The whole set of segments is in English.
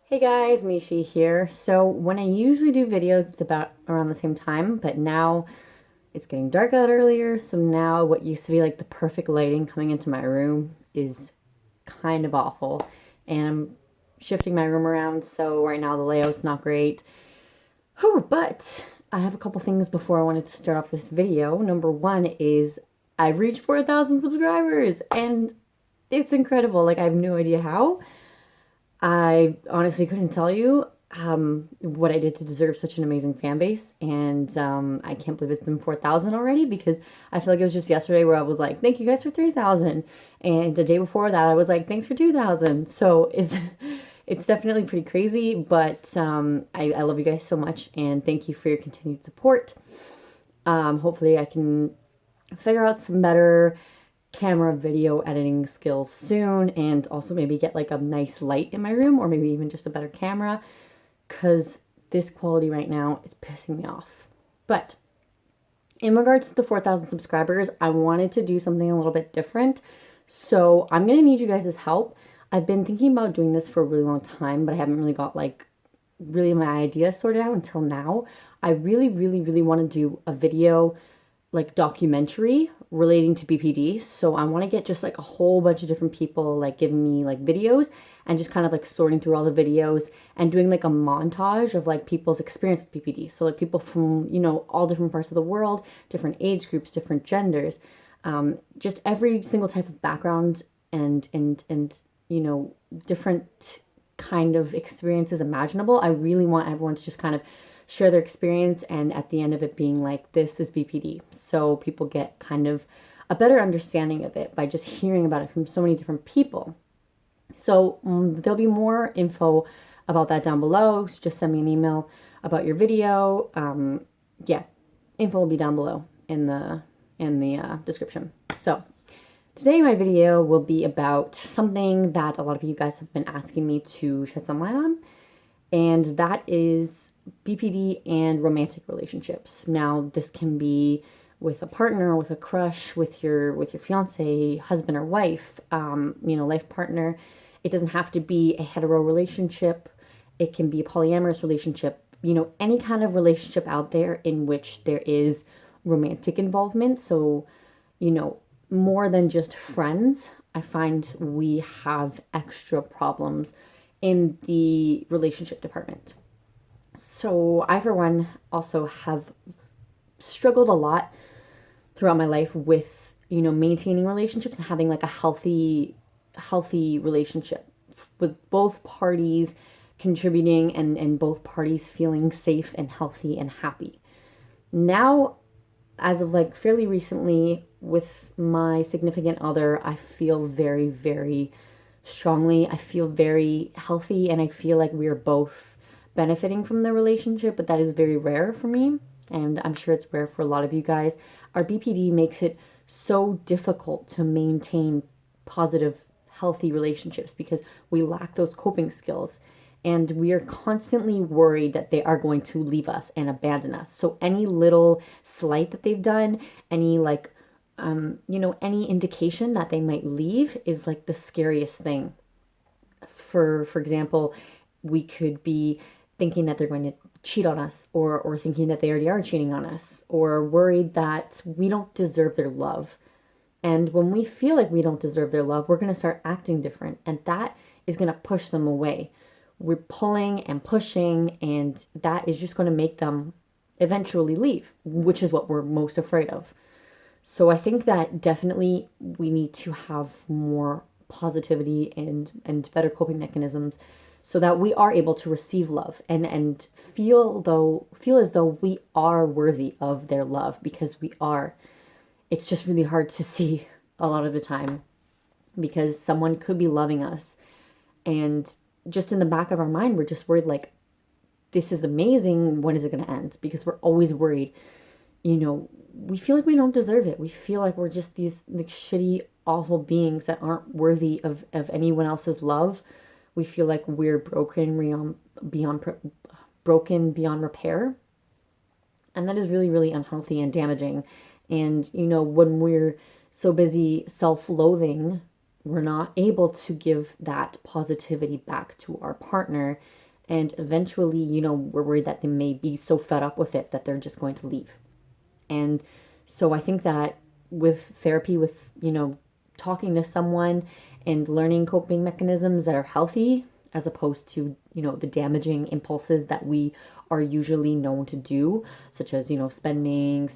Hey guys, Mishi here. So when I usually do videos, it's about around the same time, but now it's getting dark out earlier, so now what used to be like the perfect lighting coming into my room is kind of awful. And I'm shifting my room around, so right now the layout's not great. Oh, but I have a couple things before I wanted to start off this video. Number one is I've reached 4,000 subscribers, and it's incredible. Like, I have no idea how. I honestly couldn't tell you what I did to deserve such an amazing fan base, and I can't believe it's been 4,000 already, because I feel like it was just yesterday where I was like, thank you guys for 3,000, and the day before that I was like, thanks for 2,000. So it's definitely pretty crazy, but I love you guys so much, and thank you for your continued support. Hopefully I can figure out some better camera video editing skills soon, and also maybe get like a nice light in my room, or maybe even just a better camera, because this quality right now is pissing me off. But in regards to the 4,000 subscribers, I wanted to do something a little bit different, so I'm gonna need you guys' help. I've been thinking about doing this for a really long time, but I haven't really got like really my ideas sorted out until now. I really want to do a video, like documentary relating to BPD. So I want to get just like a whole bunch of different people like giving me like videos, and just kind of like sorting through all the videos and doing like a montage of like people's experience with BPD. So like people from, all different parts of the world, different age groups, different genders, just every single type of background, and different kind of experiences imaginable. I really want everyone to just kind of share their experience, and at the end of it being like, this is BPD. So people get kind of a better understanding of it by just hearing about it from so many different people. So there'll be more info about that down below. So just send me an email about your video. Yeah, info will be down below in the description. So today my video will be about something that a lot of you guys have been asking me to shed some light on, and that is BPD and romantic relationships. Now, this can be with a partner, with a crush, with your fiance, husband or wife, life partner. It doesn't have to be a hetero relationship. It can be a polyamorous relationship. Any kind of relationship out there in which there is romantic involvement. So, more than just friends. I find we have extra problems in the relationship department. So I, for one, also have struggled a lot throughout my life with, maintaining relationships and having like a healthy relationship with both parties contributing, and both parties feeling safe and healthy and happy. Now, as of like fairly recently, with my significant other, I feel very, very strongly. I feel very healthy, and I feel like we are both benefiting from the relationship, but that is very rare for me, and I'm sure it's rare for a lot of you guys. Our BPD makes it so difficult to maintain positive, healthy relationships because we lack those coping skills, and we are constantly worried that they are going to leave us and abandon us. So any little slight that they've done, any like any indication that they might leave is like the scariest thing. For example, we could be thinking that they're going to cheat on us, or thinking that they already are cheating on us, or worried that we don't deserve their love. And when we feel like we don't deserve their love, we're going to start acting different, and that is going to push them away. We're pulling and pushing, and that is just going to make them eventually leave, which is what we're most afraid of. So I think that definitely we need to have more positivity and better coping mechanisms, so that we are able to receive love, and feel as though we are worthy of their love, because we are. It's just really hard to see a lot of the time, because someone could be loving us, and just in the back of our mind we're just worried like, this is amazing, when is it going to end? Because we're always worried. We feel like we don't deserve it. We feel like we're just these like shitty, awful beings that aren't worthy of anyone else's love. We feel like we're broken beyond repair. And that is really, really unhealthy and damaging. And, when we're so busy self-loathing we're not able to give that positivity back to our partner. And eventually, we're worried that they may be so fed up with it that they're just going to leave. And so I think that with therapy, with, talking to someone and learning coping mechanisms that are healthy, as opposed to, the damaging impulses that we are usually known to do, such as, spending,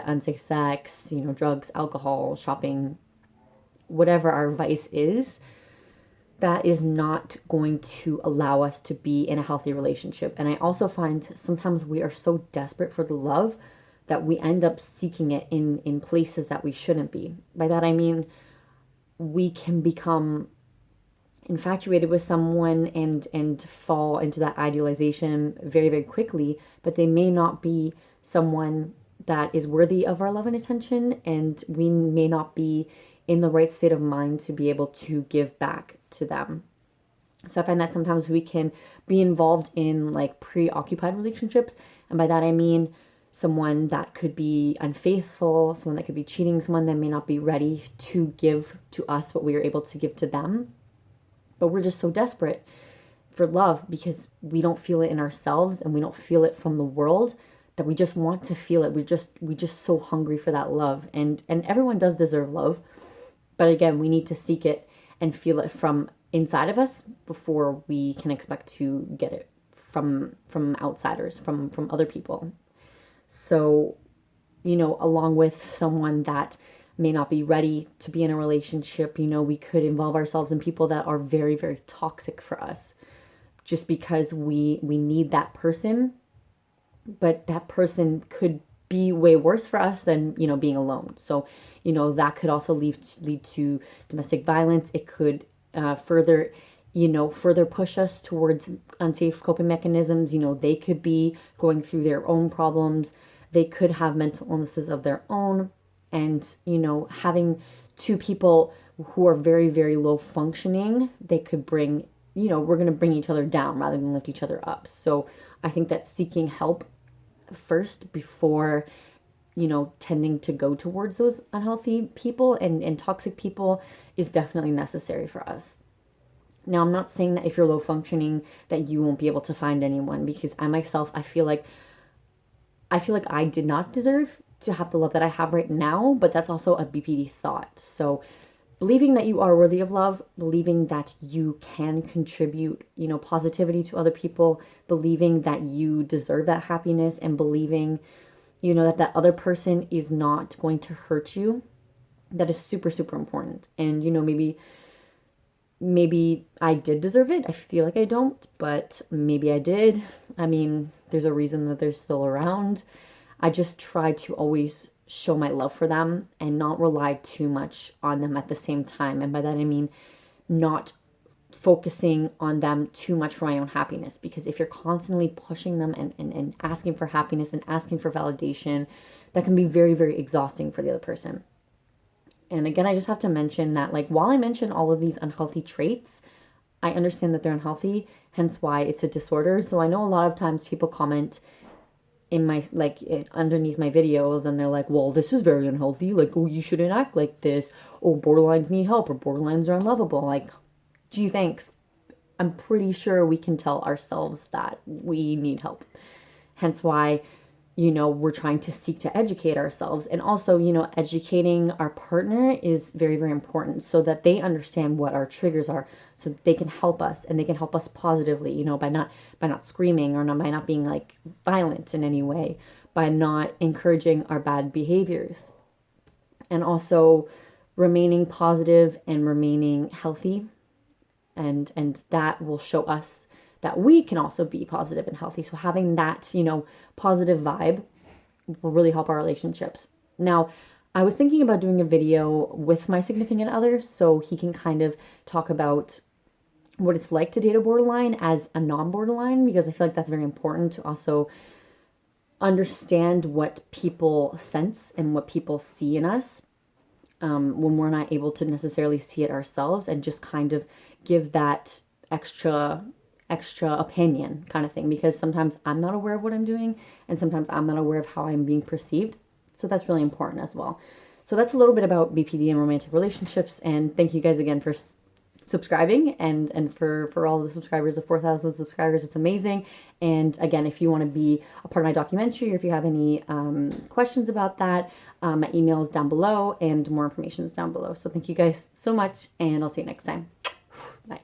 unsafe sex, drugs, alcohol, shopping, whatever our vice is, that is not going to allow us to be in a healthy relationship. And I also find sometimes we are so desperate for the love that we end up seeking it in places that we shouldn't be. By that I mean, we can become infatuated with someone and fall into that idealization very, very quickly, but they may not be someone that is worthy of our love and attention, and we may not be in the right state of mind to be able to give back to them. So I find that sometimes we can be involved in like preoccupied relationships, and by that I mean someone that could be unfaithful, someone that could be cheating, someone that may not be ready to give to us what we are able to give to them. But we're just so desperate for love because we don't feel it in ourselves and we don't feel it from the world, that we just want to feel it. We just so hungry for that love. And everyone does deserve love. But again, we need to seek it and feel it from inside of us before we can expect to get it from outsiders, from other people. So, along with someone that may not be ready to be in a relationship, we could involve ourselves in people that are very, very toxic for us just because we need that person. But that person could be way worse for us than, being alone. So, that could also lead to domestic violence. It could further push us towards unsafe coping mechanisms. They could be going through their own problems. They could have mental illnesses of their own. And, having two people who are very, very low functioning, they could bring, we're going to bring each other down rather than lift each other up. So I think that seeking help first before, tending to go towards those unhealthy people and toxic people is definitely necessary for us. Now, I'm not saying that if you're low functioning that you won't be able to find anyone, because I myself, I feel like I did not deserve to have the love that I have right now, but that's also a BPD thought. So believing that you are worthy of love, believing that you can contribute, positivity to other people, believing that you deserve that happiness, and believing, that other person is not going to hurt you, that is super, super important. And, maybe I did deserve it. I feel like I don't, but maybe I did. I mean, there's a reason that they're still around. I just try to always show my love for them and not rely too much on them at the same time. And by that I mean not focusing on them too much for my own happiness. Because if you're constantly pushing them and asking for happiness and asking for validation, that can be very, very exhausting for the other person. And again, I just have to mention that, like, while I mention all of these unhealthy traits, I understand that they're unhealthy, hence why it's a disorder. So I know a lot of times people comment in my, underneath my videos, and they're like, well, this is very unhealthy. Like, oh, you shouldn't act like this. Oh, borderlines need help, or borderlines are unlovable. Like, gee, thanks. I'm pretty sure we can tell ourselves that we need help. Hence why, we're trying to seek to educate ourselves. And also, educating our partner is very, very important so that they understand what our triggers are, so that they can help us, and they can help us positively, by not screaming, or by not being like violent in any way, by not encouraging our bad behaviors, and also remaining positive and remaining healthy. And that will show us that we can also be positive and healthy. So having that, positive vibe will really help our relationships. Now, I was thinking about doing a video with my significant other so he can kind of talk about what it's like to date a borderline as a non-borderline, because I feel like that's very important to also understand what people sense and what people see in us when we're not able to necessarily see it ourselves, and just kind of give that extra opinion kind of thing, because sometimes I'm not aware of what I'm doing, and sometimes I'm not aware of how I'm being perceived. So that's really important as well. So that's a little bit about BPD and romantic relationships, and thank you guys again for subscribing and for all the subscribers, the 4,000 subscribers. It's amazing. And again, if you want to be a part of my documentary, or if you have any questions about that, my email is down below and more information is down below. So thank you guys so much, and I'll see you next time. Bye.